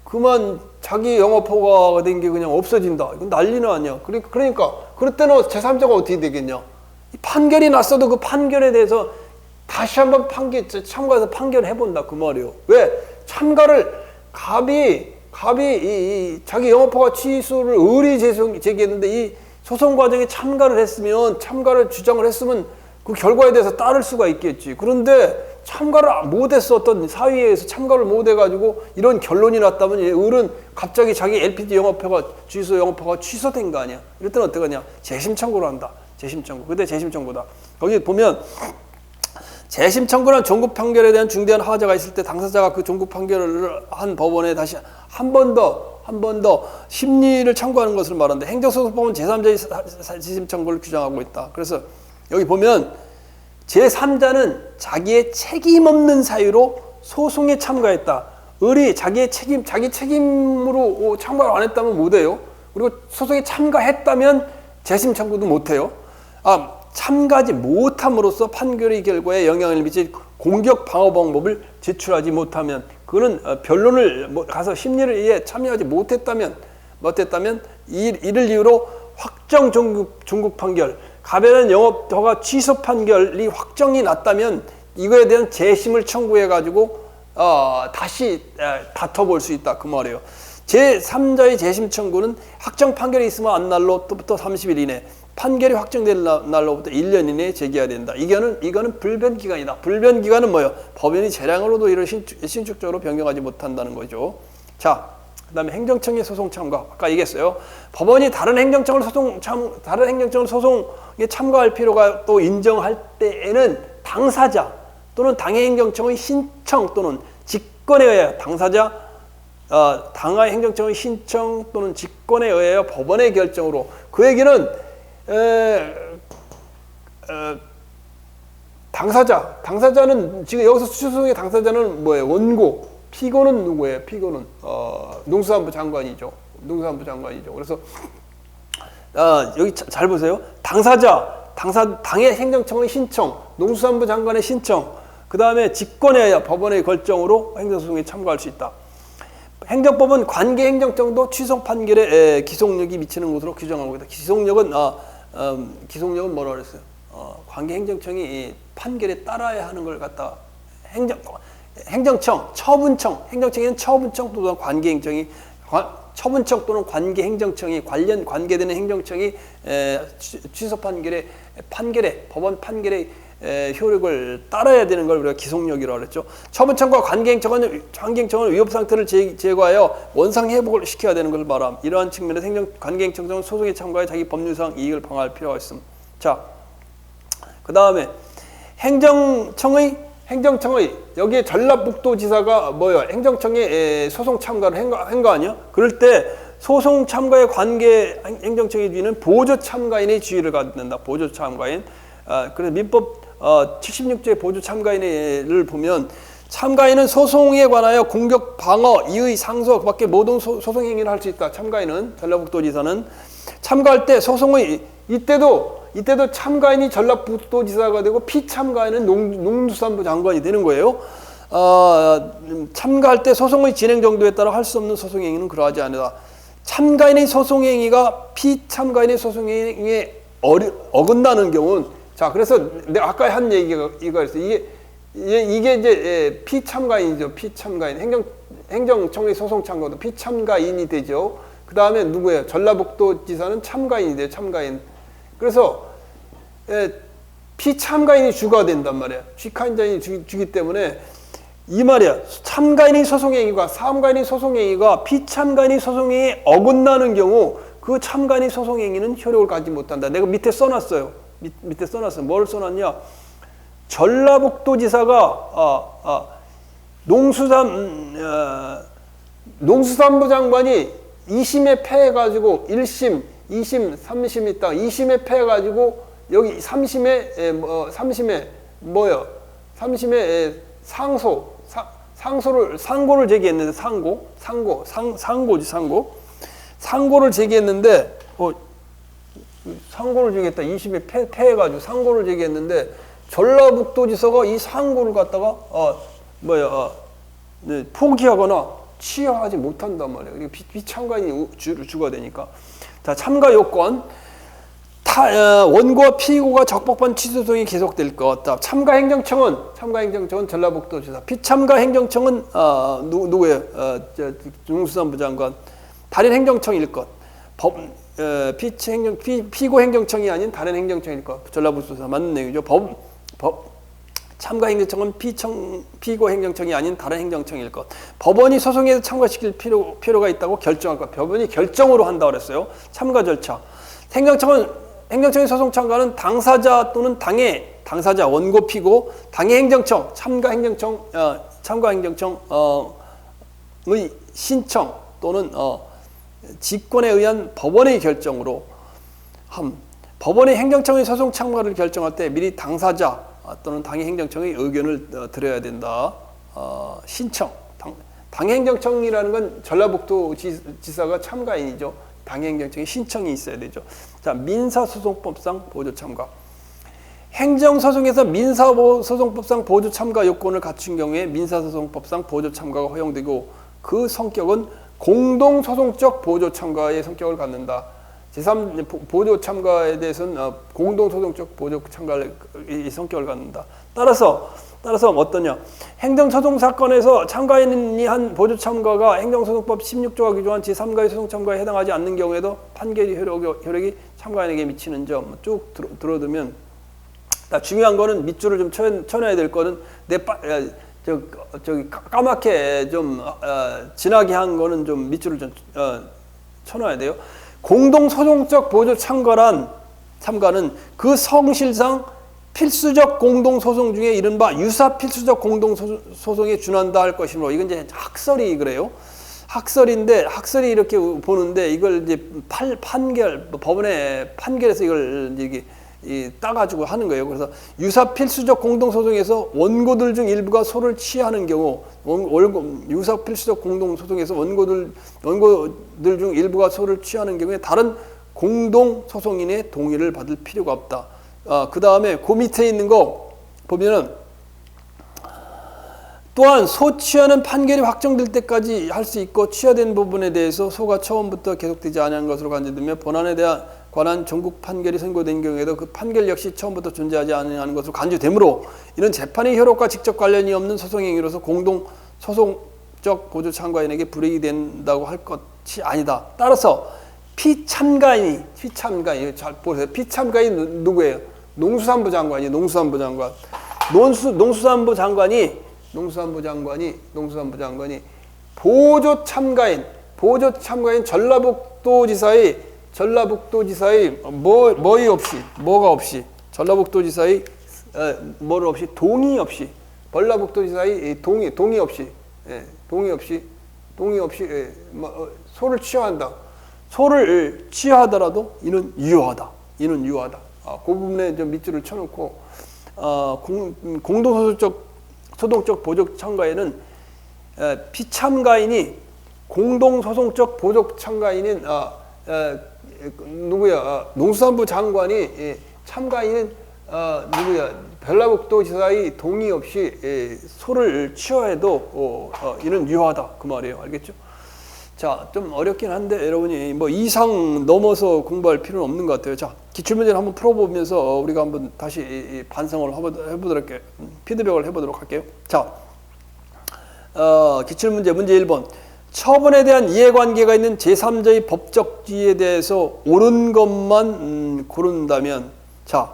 그만 자기 영업허가가 된 게 그냥 없어진다. 이건 난리는 아니야. 그러니까 그럴 때는 제3자가 어떻게 되겠냐. 판결이 났어도 그 판결에 대해서 다시 한번 참가해서 판결해본다 그 말이에요. 왜? 갑이 자기 영업허가 취소를 을이 제기했는데 이 소송 과정에 참가를 주장을 했으면 그 결과에 대해서 따를 수가 있겠지. 그런데 참가를 못했어. 어떤 사위에서 참가를 못해가지고 이런 결론이 났다면 을은 갑자기 자기 LPG 주유소 영업허가 취소된 거 아니야. 이럴 때는 어떡하냐. 재심 청구를 한다. 재심 청구. 그때 재심 청구다. 거기 보면 재심 청구란 종급 판결에 대한 중대한 하자가 있을 때 당사자가 그 종급 판결을 한 법원에 다시 한 번 더 심리를 청구하는 것을 말하는데 행정소송법은 제3자의 재심 청구를 규정하고 있다. 그래서 여기 보면 제3자는 자기의 책임 없는 사유로 소송에 참가했다. 을이 자기 책임으로 참가를 안 했다면 못해요. 그리고 소송에 참가했다면 재심 청구도 못해요. 참가하지 못함으로써 판결의 결과에 영향을 미칠 공격 방어 방법을 제출하지 못하면 그는 변론을 가서 심리를 위해 참여하지 못했다면 이를 이유로 확정 종국 판결, 갑에 대한 영업허가 취소 판결이 확정이 났다면 이거에 대한 재심을 청구해 가지고 다시 다퉈볼 수 있다 그 말이에요. 제3자의 재심 청구는 확정 판결이 있으면 한 날로부터 30일 이내, 판결이 확정된 날로부터 1년 이내에 제기해야 된다. 이거는 불변 기간이다. 불변 기간은 뭐예요? 법원이 재량으로도 이를 신축적으로 변경하지 못한다는 거죠. 자, 그다음에 행정청의 소송 참가. 아까 얘기했어요. 법원이 다른 행정청을 소송에 참가할 필요가 또 인정할 때에는 당사자 또는 당해 행정청의 신청 또는 직권에 의하여 당하의 행정청의 신청 또는 직권에 의하여 법원의 결정으로 그 얘기는 당사자는 지금 여기서 수소송의 당사자는 뭐예요? 원고, 피고는 누구예요? 피고는 농수산부 장관이죠. 그래서 여기 잘 보세요. 당해 행정청의 신청, 농수산부 장관의 신청, 그 다음에 직권에 의하여 법원의 결정으로 행정소송에 참가할 수 있다. 행정법은 관계 행정청도 취소 판결에 기속력이 미치는 것으로 규정하고 있다. 기속력은 뭐라 그랬어요? 관계 행정청이 이 판결에 따라야 하는 걸 갖다 행정청, 처분청, 행정청에는 처분청 또는 관계 행정이 처분청 또는 관계 행정청이 관계되는 행정청이 취소 판결에 법원 판결에 효력을 따라야 되는 걸 우리가 기속력이라고 그랬죠. 처분청과 관계행정은 위법 상태를 제거하여 원상 회복을 시켜야 되는 것을 말함. 이러한 측면에서 관계행정청은 소송에 참가해 자기 법률상 이익을 방어할 필요가 있음. 자, 그 다음에 행정청의 여기에 전라북도지사가 뭐예요? 행정청에 소송 참가를 한 거 아니야? 그럴 때 소송 참가의 관계 행정청의 지위는 보조 참가인의 지위를 갖는다. 보조 참가인. 그래서 민법 76조의 보조 참가인을 보면 참가인은 소송에 관하여 공격, 방어, 이의, 상소 그밖에 모든 소송 행위를 할 수 있다. 참가인은 전라북도지사는 참가할 때 소송의 이때도 참가인이 전라북도지사가 되고 피참가인은 농수산부 장관이 되는 거예요. 참가할 때 소송의 진행 정도에 따라 할 수 없는 소송 행위는 그러하지 않으다. 참가인의 소송 행위가 피참가인의 소송 행위에 어긋나는 경우는 자, 그래서 내가 아까 한 얘기가 있어. 이게 이제 피참가인이죠. 피참가인. 행정청의 소송 참가도 피참가인이 되죠. 그 다음에 누구예요? 전라북도지사는 참가인이 돼요. 참가인. 그래서 피참가인이 주가 된단 말이야. 피참가인이 주기 때문에 이 말이야. 참가인의 소송행위가 사함가인의 소송행위가 피참가인의 소송행위에 어긋나는 경우 그 참가인의 소송행위는 효력을 갖지 못한다. 내가 밑에 써놨어요. 밑에 써놨어. 뭘 써놨냐? 전라북도지사가 농수산부 장관이 2심에 패해가지고 1심, 2심, 3심 있다. 2심에 패해가지고 여기 3심에 뭐요? 3심에 상고를 제기했는데 상고를 제기했는데 상고를 제기했다. 2심에 패해가지고 상고를 제기했는데 전라북도지사가 이 상고를 갖다가 포기하거나 취하하지 못한단 말이에요. 피참가인이 주가 되니까. 자, 참가 요건 원고와 피고가 적법한 취소소송이 계속될 것. 참가 행정청은 전라북도지사. 피참가 행정청은 누구예요? 농수산부 장관. 다른 행정청일 것. 피고 행정청이 아닌 다른 행정청일 것. 전라북도지사 맞는 내용이죠. 참가 행정청은 피고 행정청이 아닌 다른 행정청일 것. 법원이 소송에 참가시킬 필요가 있다고 결정할 것. 법원이 결정으로 한다고 그랬어요. 참가 절차. 행정청의 소송 참가는 당사자 또는 당사자 원고 피고 당해 행정청 참가 행정청의 신청 또는 직권에 의한 법원의 결정으로 법원이 행정청의 소송 참가를 결정할 때 미리 당사자 또는 당해 행정청의 의견을 들어야 된다. 신청. 당해 행정청이라는 건 전라북도지사가 참가인이죠. 당해 행정청의 신청이 있어야 되죠. 자, 민사소송법상 보조 참가. 행정소송에서 민사소송법상 보조 참가 요건을 갖춘 경우에 민사소송법상 보조 참가가 허용되고 그 성격은 공동소송적 보조 참가의 성격을 갖는다. 제3 보조 참가에 대해서는 공동소송적 보조 참가의 성격을 갖는다. 따라서 어떠냐? 행정소송 사건에서 참가인이 한 보조 참가가 행정소송법 16조가 규정한 제3가의 소송 참가에 해당하지 않는 경우에도 판결이 효력이 참가인에게 미치는 점 쭉 들어두면 중요한 거는 밑줄을 좀 쳐놔야 될 거는 저기 까맣게 좀 진하게 한 거는 좀 밑줄을 좀 쳐놔야 돼요. 공동소송적 보조 참가는 그 성실상 필수적 공동소송 중에 이른바 유사 필수적 공동소송에 준한다 할 것이므로 이건 이제 학설이 그래요. 학설인데 학설이 이렇게 보는데 이걸 이제 법원의 판결에서 이걸 이게 따가지고 하는 거예요. 그래서 유사 필수적 공동소송에서 원고들 중 일부가 소를 취하는 경우 유사 필수적 공동소송에서 원고들 중 일부가 소를 취하는 경우에 다른 공동소송인의 동의를 받을 필요가 없다. 그 다음에 그 밑에 있는 거 보면은 또한 소 취하는 판결이 확정될 때까지 할 수 있고 취하된 부분에 대해서 소가 처음부터 계속되지 않은 것으로 간주되며 본안에 대한 관한 전국 판결이 선고된 경우에도 그 판결 역시 처음부터 존재하지 않은 것으로 간주되므로 이는 재판의 효력과 직접 관련이 없는 소송 행위로서 공동 소송적 보조 참가인에게 불이익이 된다고 할 것이 아니다. 따라서 피참가인이 잘 보세요. 피참가인 누구예요? 농수산부 장관이 농수산부 장관이 보조 참가인 전라북도지사의 뭐가 없이 전라북도지사의 뭐를 없이 동의 없이 전라북도지사의 동의 없이 소를 취하한다. 소를 취하더라도 이는 유효하다. 그 부분에 좀 밑줄을 쳐놓고 공동소송적 보조 참가인은 피참가인이 공동소송적 보조 참가인인 누구야? 농수산부 장관이 참가인은 누구야? 전라북도지사의 동의 없이 소를 취하해도 이는 유효하다 그 말이에요. 알겠죠? 자, 좀 어렵긴 한데 여러분이 뭐 이상 넘어서 공부할 필요는 없는 것 같아요. 자, 기출문제를 한번 풀어보면서 우리가 한번 다시 반성을 해보도록 할게요. 피드백을 해보도록 할게요. 자, 기출문제 문제 1번. 처분에 대한 이해관계가 있는 제3자의 법적 지위에 대해서 옳은 것만 고른다면, 자,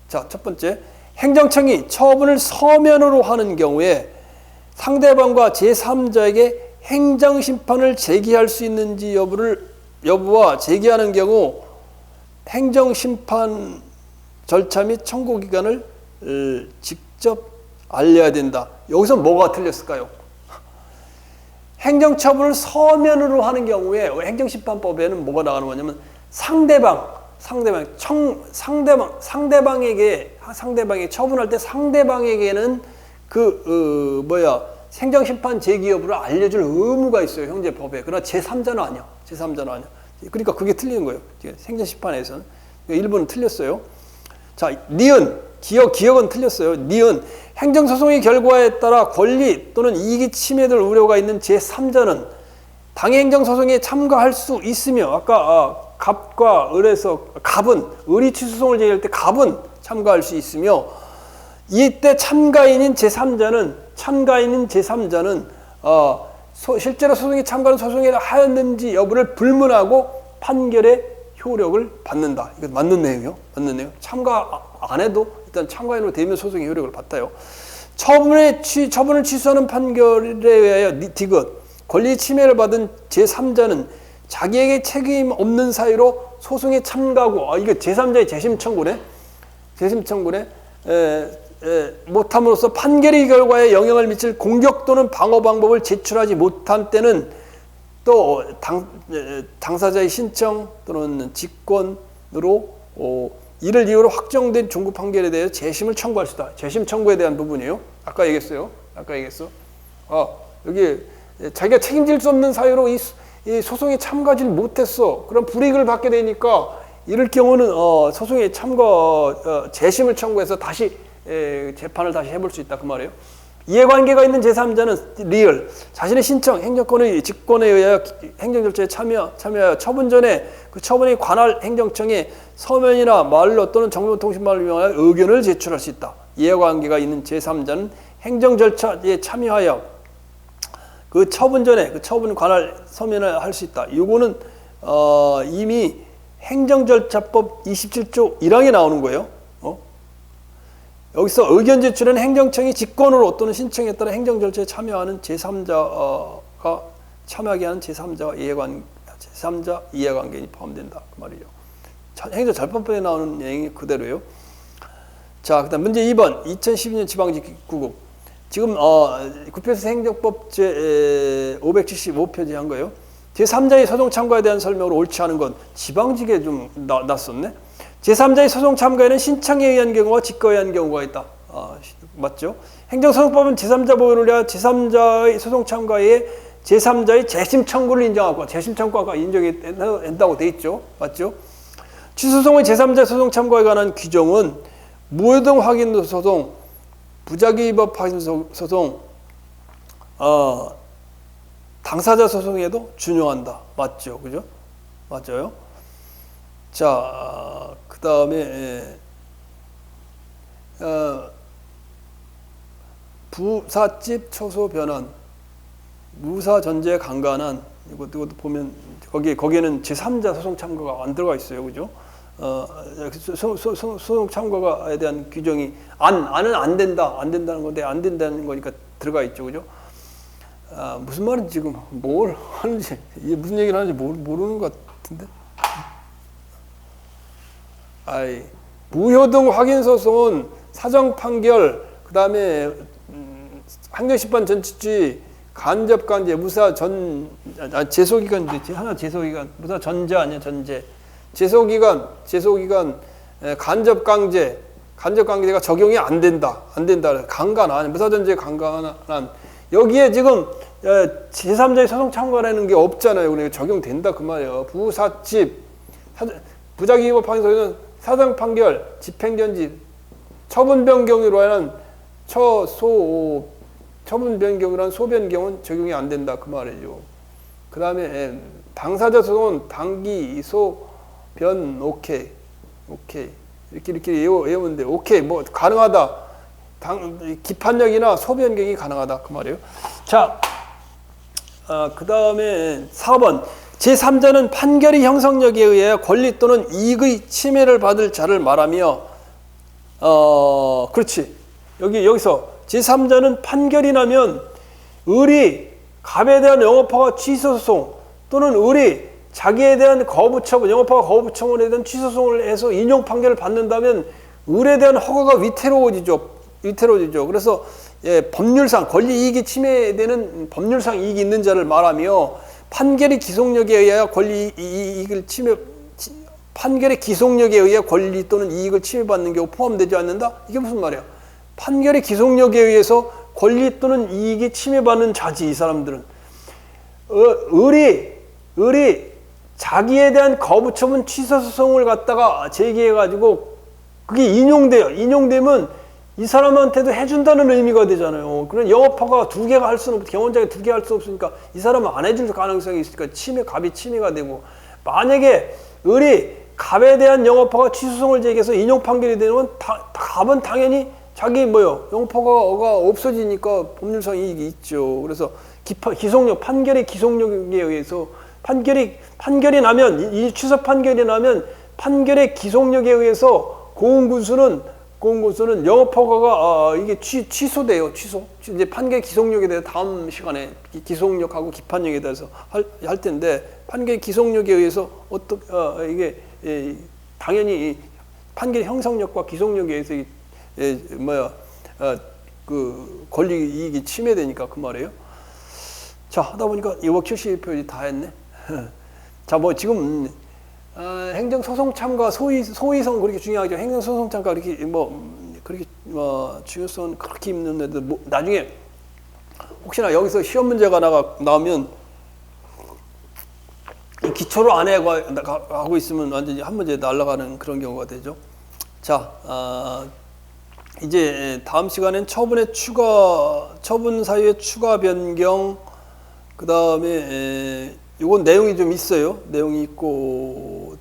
첫 번째. 행정청이 처분을 서면으로 하는 경우에 상대방과 제3자에게 행정심판을 제기할 수 있는지 여부와 제기하는 경우 행정심판 절차 및 청구기간을 직접 알려야 된다. 여기서 뭐가 틀렸을까요? 행정처분을 서면으로 하는 경우에 행정심판법에는 뭐가 나가는 거냐면 상대방에게 처분할 때 상대방에게는 행정심판 제기 여부를 알려줄 의무가 있어요. 형제법에. 그러나 제3자는 아니야. 그러니까 그게 틀린 거예요. 행정심판에서는. 1번은 틀렸어요. 자, 니은. 기억은 틀렸어요. 니은. 행정소송의 결과에 따라 권리 또는 이익이 침해될 우려가 있는 제3자는 당해 행정소송에 참가할 수 있으며, 아까 갑과 을에서 갑은, 을이 취소송을 제기할 때 갑은 참가할 수 있으며, 이때 참가인인 제3자는 실제로 소송에 참가하는 소송에 하였는지 여부를 불문하고 판결의 효력을 받는다. 이거 맞는 내용이요. 참가 안 해도 일단 참가인으로 되면 소송의 효력을 받아요. 처분을 취소하는 판결에 의하여 디귿 권리 침해를 받은 제3자는 자기에게 책임 없는 사유로 소송에 참가하고, 이거 제3자의 재심 청구네. 못함으로써 판결의 결과에 영향을 미칠 공격 또는 방어 방법을 제출하지 못한 때는 또 당사자의 신청 또는 직권으로 이를 이유로 확정된 종구 판결에 대해 재심을 청구할 수 있다. 재심 청구에 대한 부분이에요. 아까 얘기했어. 여기 자기가 책임질 수 없는 사유로 이 소송에 참가하지 못했어. 그럼 불이익을 받게 되니까 이럴 경우는 소송에 재심을 청구해서 다시 재판을 다시 해볼 수 있다 그 말이에요. 이해관계가 있는 제3자는 리얼 자신의 신청, 행정권의 직권에 의하여 행정절차에 참여하여 처분 전에 그 처분에 관할 행정청에 서면이나 말로 또는 정보통신망을 이용하여 의견을 제출할 수 있다. 이해관계가 있는 제3자는 행정절차에 참여하여 그 처분 전에 그 처분 관할 서면을 할 수 있다. 이거는 이미 행정절차법 27조 1항에 나오는 거예요. 여기서 의견 제출은 행정청이 직권으로 또는 신청에 따라 행정절차에 참여하는 제3자가 참여하게 하는 제3자 이해관계인이 포함된다 그 말이죠. 행정절판법에 나오는 내용이 그대로예요. 자, 그다음 문제 2번 2012년 지방직구국 지금 국회에서 행정법 제 575페이지 한 거예요. 제3자의 소송 참가에 대한 설명으로 옳지 않은 건 지방직에 좀 놨었네. 제3자의 소송 참가에는 신청에 의한 경우와 직거에 의한 경우가 있다. 맞죠? 행정소송법은 제3자 보호를 위하여 제3자의 소송 참가에 제3자의 재심 청구를 인정하고 재심 청구가 인정이 된다고 돼 있죠. 맞죠? 취소송의 제3자 소송 참가에 관한 규정은 무효등 확인 소송, 부작위 위법 확인 소송, 당사자 소송에도 준용한다. 맞죠? 그죠? 맞아요. 자, 그 다음에 부사집 처소 변환, 무사 전제 강간한, 이것도 보면 거기에는 제3자 소송 참가가 안 들어가 있어요. 그죠? 소송 참가에 대한 규정이 안은 안 된다는 건데 안 된다는 거니까 들어가 있죠. 그죠? 무슨 말인지 지금 뭘 하는지, 무슨 얘기를 하는지 모르는 것 같은데. 무효등 확인 소송은 사정 판결, 그 다음에 행정심판 전치주의, 간접 강제, 무사 제소기간, 하나 제소기간, 무사 전제 아니야, 전제. 제소기간, 간접 강제가 적용이 안 된다. 강간한, 무사 전제 강간한. 여기에 지금 제3자의 소송 참가라는 게 없잖아요. 그러니까 적용된다 그 말이에요. 부사집, 부작위법 확인 소송은 사정 판결, 집행정지, 처분 변경으로 하는 처분 변경이란 소변경은 적용이 안 된다 그 말이죠. 그 다음에 당사자 소송은 당기, 소변, 오케이 이렇게 외우는데 오케이 뭐 가능하다. 기판력이나 소변경이 가능하다 그 말이에요. 자, 그 다음에 4번 제3자는 판결의 형성력에 의해 권리 또는 이익의 침해를 받을 자를 말하며 그렇지. 여기서 제3자는 판결이 나면 을이 갑에 대한 영업허가 취소소송 또는 을이 자기에 대한 거부처분, 영업허가 거부처분에 대한 취소소송을 해서 인용 판결을 받는다면 을에 대한 허가가 위태로워지죠. 그래서 법률상 권리 이익이 침해되는 법률상 이익이 있는 자를 말하며 판결의 기속력에 의하여 판결의 기속력에 의해 권리 또는 이익을 침해받는 경우 포함되지 않는다? 이게 무슨 말이야? 판결의 기속력에 의해서 권리 또는 이익이 침해받는 자지, 이 사람들은. 을이 자기에 대한 거부처분 취소소송을 갖다가 제기해가지고 그게 인용되면 이 사람한테도 해준다는 의미가 되잖아요. 그런 영업허가 2개가 할 수는 없고, 경원장이 2개 할 수 없으니까 이 사람은 안 해줄 가능성이 있으니까 갑이 침해가 되고, 만약에 을이 갑에 대한 영업허가 취소소송을 제기해서 인용 판결이 되면 갑은 당연히 자기 영업허가가 없어지니까 법률상 이익이 있죠. 그래서 판결의 기속력에 의해서 판결이 나면, 이 취소 판결이 나면 판결의 기속력에 의해서 고흥군수는 영업허가가 이게 취소돼요. 이제 판결 기속력에 대해서 다음 시간에 기속력하고 기판력에 대해서 할 텐데, 판결 기속력에 의해서 이게 당연히 판결 형성력과 기속력에 의해서 그 권리 이익이 침해되니까 그 말이에요. 자, 하다 보니까 272페이지 다 했네. 자, 지금 행정소송 참가 소위성 그렇게 중요하죠. 행정소송 참가 그렇게 중요성은 그렇게 있는데 나중에 혹시나 여기서 시험 문제가 나오면 기초를 안 하고 있으면 완전히 한 문제 날아가는 그런 경우가 되죠. 자, 이제 다음 시간엔 처분 사유의 추가 변경, 그 다음에 이건 내용이 좀 있어요. 내용이 있고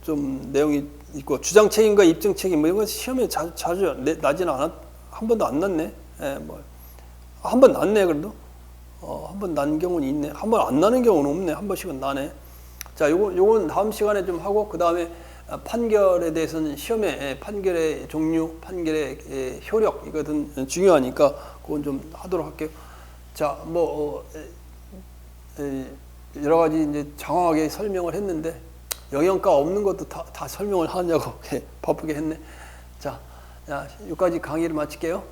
주장 책임과 입증 책임 이런 건 시험에 자주 나지는 않았. 한 번도 안 났네. 한 번 났네 그래도. 한 번 난 경우는 있네. 한 번 안 나는 경우는 없네. 한 번씩은 나네. 자, 요건 다음 시간에 좀 하고, 그 다음에 판결에 대해서는 시험에 판결의 종류, 판결의 효력 이거든 중요하니까 그건 좀 하도록 할게요. 자, 여러 가지 이제 장황하게 설명을 했는데 영양가 없는 것도 다 설명을 하냐고 바쁘게 했네. 자, 여기까지 강의를 마칠게요.